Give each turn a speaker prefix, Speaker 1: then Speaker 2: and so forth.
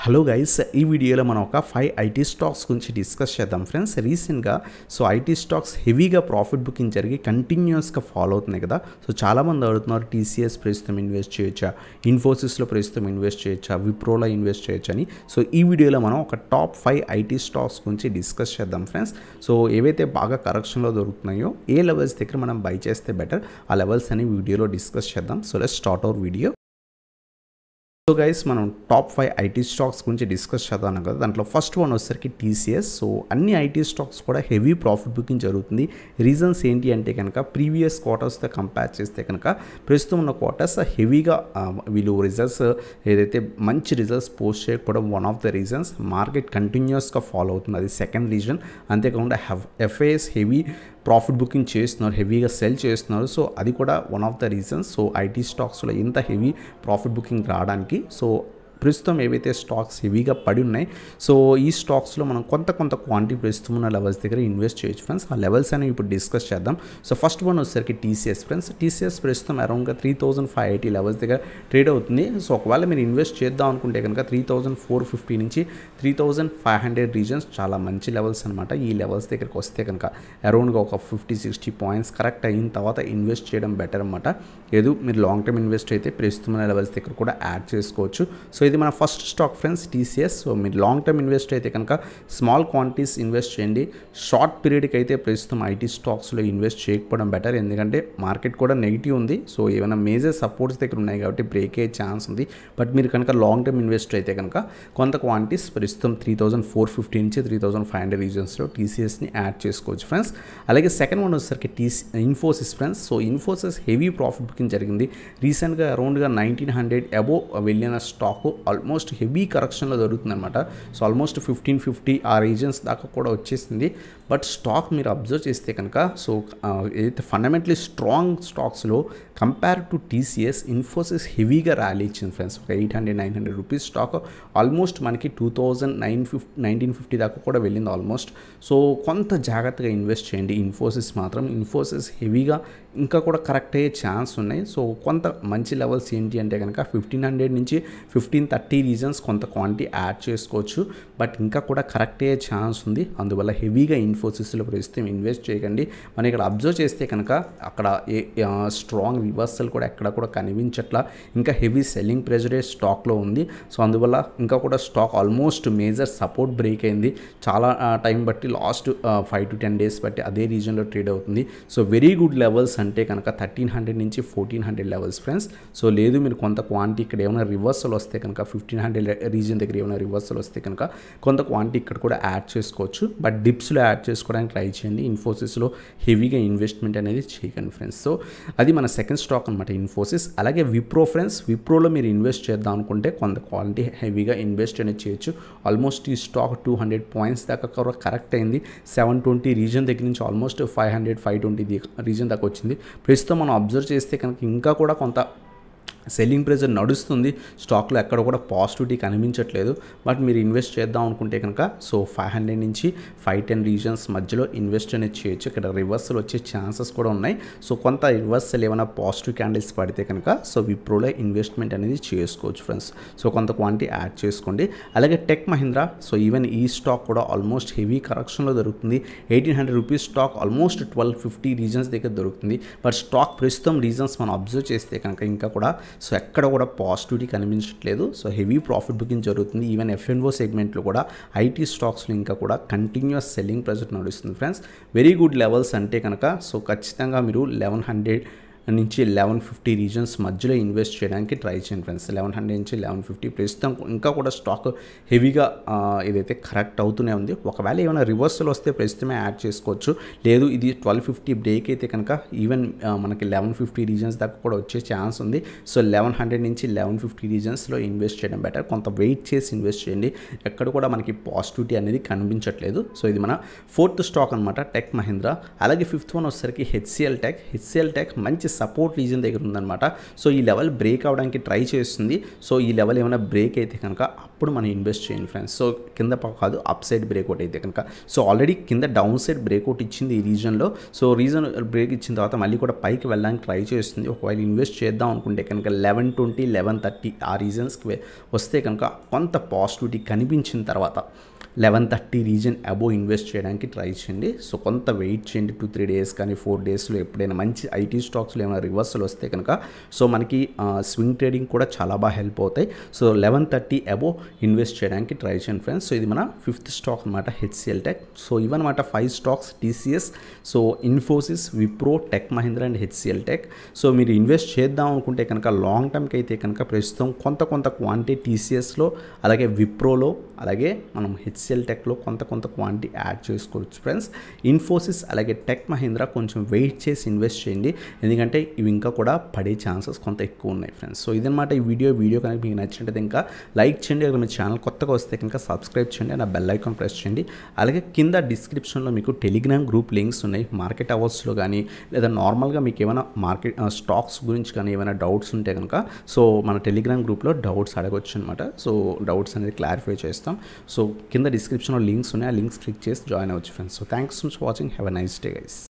Speaker 1: Hello guys, ఈ వీడియోలో మనం ఒక 5 ఐటీ స్టాక్స్ గురించి డిస్కస్ చేద్దాం ఫ్రెండ్స్. రీసెంట్గా ఐటీ స్టాక్స్ హెవీగా ప్రాఫిట్ బుకింగ్ జరిగి కంటిన్యూస్గా ఫాలో అవుతున్నాయి కదా. చాలామంది అడుగుతున్నారు టీసీఎస్ ప్రస్తుతం ఇన్వెస్ట్ చేయొచ్చా, ఇన్ఫోసిస్లో ప్రస్తుతం ఇన్వెస్ట్ చేయొచ్చా, విప్రోలో ఇన్వెస్ట్ చేయొచ్చా అని. ఈ వీడియోలో మనం ఒక టాప్ 5 ఐటీ స్టాక్స్ గురించి డిస్కస్ చేద్దాం ఫ్రెండ్స్. ఏవైతే బాగా కరెక్షన్లో దొరుకుతున్నాయో ఏ లెవెల్స్ దగ్గర మనం బై చేస్తే బెటర్, ఆ లెవెల్స్ అని వీడియోలో డిస్కస్ చేద్దాం. Let's start our video. Guys, మనం టాప్ 5 ఐటీ స్టాక్స్ గురించి డిస్కస్ చేద్దాం కదా. దాంట్లో ఫస్ట్ వన్ వచ్చేసరికి టీసీఎస్. అన్ని ఐటీ స్టాక్స్ కూడా హెవీ ప్రాఫిట్ బుకింగ్ జరుగుతుంది. రీజన్స్ ఏంటి అంటే కనుక ప్రీవియస్ క్వార్టర్స్తో కంపేర్ చేస్తే కనుక ప్రస్తుతం ఉన్న క్వార్టర్స్ హెవీగా వీళ్ళు రిజల్ట్స్ ఏదైతే మంచి రిజల్ట్స్ పోస్ట్ చేయకపోవడం one of the reasons. Market కంటిన్యూస్గా ఫాలో అవుతుంది, అది సెకండ్ రీజన్. అంతేకాకుండా ఎఫ్ఐఎస్ హెవీ ప్రాఫిట్ బుకింగ్ చేస్తున్నారు, హెవీగా సెల్ చేస్తున్నారు. అది కూడా one of the reasons. IT స్టాక్స్లో ఇంత హెవీ ప్రాఫిట్ బుకింగ్ రావడానికి ప్రస్తుతం ఏవైతే స్టాక్స్ హెవీగా పడి ఉన్నాయి, ఈ స్టాక్స్లో మనం కొంత క్వాంటిటీ ప్రస్తుతం ఉన్న లెవెల్స్ దగ్గర ఇన్వెస్ట్ చేయొచ్చు ఫ్రెండ్స్. ఆ లెవెల్స్ అనేవి ఇప్పుడు డిస్కస్ చేద్దాం. ఫస్ట్ వన్ వచ్చేసరికి టీసీఎస్ ఫ్రెండ్స్. టీసీఎస్ ప్రస్తుతం అరౌండ్గా 3580 లెవెల్స్ దగ్గర ట్రేడ్ అవుతుంది. ఒకవేళ మీరు ఇన్వెస్ట్ చేద్దాం అనుకుంటే కనుక 3450 నుంచి 3500 రీజన్స్ చాలా మంచి లెవెల్స్ అనమాట. ఈ లెవెల్స్ దగ్గరికి వస్తే కనుక అరౌండ్గా ఒక 50-60 పాయింట్స్ కరెక్ట్ అయిన తర్వాత ఇన్వెస్ట్ చేయడం బెటర్ అనమాట. లేదు మీరు లాంగ్ టర్మ్ ఇన్వెస్ట్ అయితే ప్రస్తుతం లెవెల్స్ దగ్గర కూడా యాడ్ చేసుకోవచ్చు. ఇది మన ఫస్ట్ స్టాక్ ఫ్రెండ్స్, టీసీఎస్. మీరు లాంగ్ టర్మ్ ఇన్వెస్ట్ అయితే కనుక స్మాల్ క్వాంటిటీస్ ఇన్వెస్ట్ చేయండి. షార్ట్ పీరియడ్కి అయితే ప్రస్తుతం ఐటీ స్టాక్స్లో ఇన్వెస్ట్ చేయకపోవడం బెటర్, ఎందుకంటే మార్కెట్ కూడా నెగిటివ్ ఉంది. ఏమైనా మేజర్ సపోర్ట్స్ దగ్గర ఉన్నాయి కాబట్టి బ్రేక్ అయ్యే ఛాన్స్ ఉంది. బట్ మీరు కనుక లాంగ్ టర్మ్ ఇన్వెస్ట్ అయితే కనుక కొంత క్వాంటిటీస్ ప్రస్తుతం 3450 నుంచి 3500 రీజన్స్లో టీసీఎస్ని యాడ్ చేసుకోవచ్చు ఫ్రెండ్స్. అలాగే సెకండ్ వన్ వచ్చేసరికి Infosys friends. Infosys heavy profit booking జరిగింది. రీసెంట్గా అరౌండ్గా 1900 అబోవ్ వెళ్ళిన స్టాక్ ఆల్మోస్ట్ హెవీ కరెక్షన్లో దొరుకుతుంది అనమాట. ఆల్మోస్ట్ 1550 ఆ రీజన్స్ దాకా కూడా వచ్చేసింది. బట్ స్టాక్ మీరు అబ్జర్వ్ చేస్తే కనుక ఏదైతే ఫండమెంటలీ స్ట్రాంగ్ స్టాక్స్లో కంపేర్ టు టీసీఎస్ ఇన్ఫోసిస్ హెవీగా ర్యాలీ ఇచ్చింది ఫ్రెండ్స్. ఒక 800-900 రూపీస్ స్టాక్ ఆల్మోస్ట్ మనకి 1950 దాకా కూడా వెళ్ళింది ఆల్మోస్ట్. కొంత జాగ్రత్తగా ఇన్వెస్ట్ చేయండి. ఇన్ఫోసిస్ మాత్రం ఇన్ఫోసిస్ హెవీగా ఇంకా కూడా కరెక్ట్ అయ్యే ఛాన్స్ ఉన్నాయి. కొంత మంచి లెవెల్స్ ఏంటి అంటే కనుక 1500 నుంచి 1530 రీజన్స్ కొంత క్వాంటిటీ యాడ్ చేసుకోవచ్చు. బట్ ఇంకా కూడా కరెక్ట్ అయ్యే ఛాన్స్ ఉంది. అందువల్ల హెవీగా ఇన్ఫోసిస్లో ప్రస్తుతం ఇన్వెస్ట్ చేయకండి. మనం ఇక్కడ అబ్జర్వ్ చేస్తే కనుక అక్కడ స్ట్రాంగ్ రివర్సల్ కూడా ఎక్కడ కూడా కనిపించట్లా. ఇంకా హెవీ సెల్లింగ్ ప్రెజరే స్టాక్లో ఉంది. అందువల్ల ఇంకా కూడా stock almost major support break అయింది. చాలా టైం బట్టి లాస్ట్ 5 to 10 డేస్ బట్టి అదే రీజన్లో ట్రేడ్ అవుతుంది. వెరీ గుడ్ లెవెల్స్ అంటే కనుక 1300 నుంచి 1400 లెవెల్స్ ఫ్రెండ్స్. లేదు మీరు కొంత క్వాంటిటీ ఇక్కడ ఏమైనా రివర్సల్ వస్తే కనుక 1500 రీజన్ దగ్గర ఏమైనా రివర్సల్ వస్తే కనుక కొంత క్వాంటిటీ ఇక్కడ కూడా యాడ్ చేసుకోవచ్చు. బట్ డిప్స్లో యాడ్ చేసుకోవడానికి ట్రై చేయండి. ఇన్ఫోసిస్లో హెవీగా ఇన్వెస్ట్మెంట్ అనేది చేయకండి ఫ్రెండ్స్. అది మన సెకండ్ స్టాక్ అనమాట ఇన్ఫోసిస్. అలాగే విప్రో ఫ్రెండ్స్. విప్రోలో మీరు ఇన్వెస్ట్ చేద్దాం అనుకుంటే కొంత క్వాంటిటీ హెవీగా ఇన్వెస్ట్ అనేది చేయొచ్చు. ఆల్మోస్ట్ ఈ స్టాక్ 200 పాయింట్స్ దాకా కూడా కరెక్ట్ అయింది. 720 రీజన్ దగ్గర నుంచి ఆల్మోస్ట్ 500-520 రీజన్ దాకా వచ్చింది. ప్రస్తుతం మనం అబ్జర్వ్ చేస్తే కనుక ఇంకా కూడా కొంత సెల్లింగ్ ప్రెజర్ నడుస్తుంది. స్టాక్లో ఎక్కడ కూడా పాజిటివిటీ కనిపించట్లేదు. బట్ మీరు ఇన్వెస్ట్ చేద్దాం అనుకుంటే కనుక 500 నుంచి 510 రీజన్స్ మధ్యలో ఇన్వెస్ట్ అనేది చేయొచ్చు. ఇక్కడ రివర్సల్ వచ్చే ఛాన్సెస్ కూడా ఉన్నాయి. కొంత రివర్సల్ ఏమైనా పాజిటివ్ క్యాండిల్స్ పడితే కనుక విప్రోలో ఇన్వెస్ట్మెంట్ అనేది చేసుకోవచ్చు ఫ్రెండ్స్. కొంత క్వాంటిటీ యాడ్ చేసుకోండి. అలాగే టెక్ మహీంద్రా. ఈవెన్ ఈ స్టాక్ కూడా ఆల్మోస్ట్ హెవీ కరెక్షన్లో దొరుకుతుంది. 1800 రూపీస్ స్టాక్ ఆల్మోస్ట్ 1250 రీజన్స్ దగ్గర దొరుకుతుంది. బట్ స్టాక్ ప్రస్తుతం రీజన్స్ మనం అబ్జర్వ్ చేస్తే కనుక ఇంకా కూడా ఎక్కడ కూడా పాజిటివిటీ కనిపించట్లేదు. హెవీ ప్రాఫిట్ బుకింగ్ జరుగుతుంది. ఈవెన్ ఎఫ్ఎన్ఓ సెగ్మెంట్లో కూడా ఐటీ స్టాక్స్లో ఇంకా కూడా కంటిన్యూస్ సెల్లింగ్ ప్రెజర్ నడుస్తుంది ఫ్రెండ్స్. వెరీ గుడ్ లెవెల్స్ అంటే కనుక ఖచ్చితంగా మీరు 1100 నుంచి 1150 రీజన్స్ మధ్యలో ఇన్వెస్ట్ చేయడానికి ట్రై చేయండి ఫ్రెండ్స్. 1100 నుంచి 1150 ప్రస్తుతం ఇంకా కూడా స్టాక్ హెవీగా ఏదైతే కరెక్ట్ అవుతూనే ఉంది. ఒకవేళ ఏమైనా రివర్సల్ వస్తే ప్రస్తుతమే యాడ్ చేసుకోవచ్చు. లేదు ఇది 1250 బ్రేక్ అయితే కనుక ఈవెన్ మనకి 1150 రీజన్స్ దాకా కూడా వచ్చే ఛాన్స్ ఉంది. 1100 నుంచి 1150 రీజన్స్లో ఇన్వెస్ట్ చేయడం బెటర్. కొంత వెయిట్ చేసి ఇన్వెస్ట్ చేయండి. ఎక్కడ కూడా మనకి పాజిటివిటీ అనేది కనిపించట్లేదు. ఇది మన ఫోర్త్ స్టాక్ అనమాట టెక్ మహీంద్రా. అలాగే ఫిఫ్త్ వన్ వచ్చేసరికి హెచ్సిఎల్టెక్. హెచ్సిఎల్టెక్ మంచి సపోర్ట్ రీజన్ దగ్గర ఉందన్నమాట. సో ఈ లెవెల్ బ్రేక్ అవడానికి ట్రై చేస్తుంది. సో ఈ లెవెల్ ఏమైనా బ్రేక్ అయితే కనుక అప్పుడు మనం ఇన్వెస్ట్ చేయండి ఫ్రెండ్స్. సో కింద కాదు, అప్ సైడ్ బ్రేక్అవుట్ అయితే కనుక. సో ఆల్రెడీ కింద డౌన్ సైడ్ బ్రేక్అవుట్ ఇచ్చింది ఈ రీజన్లో. సో రీజన్ బ్రేక్ ఇచ్చిన తర్వాత మళ్ళీ కూడా పైకి వెళ్ళడానికి ట్రై చేస్తుంది. ఒకవేళ ఇన్వెస్ట్ చేద్దాం అనుకుంటే కనుక 1120, 1130 ఆ రీజన్స్కి వస్తే కనుక కొంత పాజిటివిటీ కనిపించిన తర్వాత 1130 రీజన్ అబోవ్ ఇన్వెస్ట్ చేయడానికి ట్రై చేయండి. సో కొంత వెయిట్ చేయండి, 2-3 డేస్ కానీ 4 డేస్లో ఎప్పుడైనా మంచి ఐటీ స్టాక్స్లో ఏమైనా రివర్సల్ వస్తే కనుక సో మనకి స్వింగ్ ట్రేడింగ్ కూడా చాలా బాగా హెల్ప్ అవుతాయి. సో 1130 అబోవ్ ఇన్వెస్ట్ చేయడానికి ట్రై చేయండి ఫ్రెండ్స్. సో ఇది మన 5th స్టాక్ అనమాట, HCLTECH. సో ఇవన్నమాట 5 stocks, TCS, so Infosys, Wipro, tech Mahindra and HCLTECH. So మీరు ఇన్వెస్ట్ చేద్దాం అనుకుంటే కనుక లాంగ్ టర్మ్కి అయితే కనుక ప్రస్తుతం కొంత క్వాంటిటీ TCSలో, అలాగే విప్రోలో, అలాగే మనం HCLTECHలో కొంత క్వాంటిటీ యాడ్ చేసుకోవచ్చు ఫ్రెండ్స్. ఇన్ఫోసిస్ అలాగే టెక్ మహీంద్రా కొంచెం వెయిట్ చేసి ఇన్వెస్ట్ చేయండి, ఎందుకంటే ఇవి ఇంకా కూడా పడే ఛాన్సెస్ కొంత ఎక్కువ ఉన్నాయి ఫ్రెండ్స్. సో ఇదన్నమాట ఈ వీడియో కనుక మీకు నచ్చినట్లయితే ఇంకా లైక్ చేయండి. అక్కడ మీ ఛానల్ కొత్తగా వస్తే కనుక సబ్స్క్రైబ్ చేయండి, నా బెల్ ఐకాన్ ప్రెస్ చేయండి. అలాగే కింద డిస్క్రిప్షన్లో మీకు టెలిగ్రామ్ గ్రూప్ లింక్స్ ఉన్నాయి. మార్కెట్ అవర్స్లో కానీ లేదా నార్మల్గా మీకు ఏమైనా మార్కెట్ స్టాక్స్ గురించి కానీ ఏమైనా డౌట్స్ ఉంటే కనుక సో మన టెలిగ్రామ్ గ్రూప్లో డౌట్స్ అడగొచ్చు అనమాట. సో డౌట్స్ అనేది క్లారిఫై చేస్తాం. సో కింద డిస్క్రిప్షన్లో లింక్స్ ఉన్నాయి, ఆ లింక్స్ క్లిక్ చేసి జాయిన్ అవ్వచ్చు friends. So thanks for watching, have a nice day guys.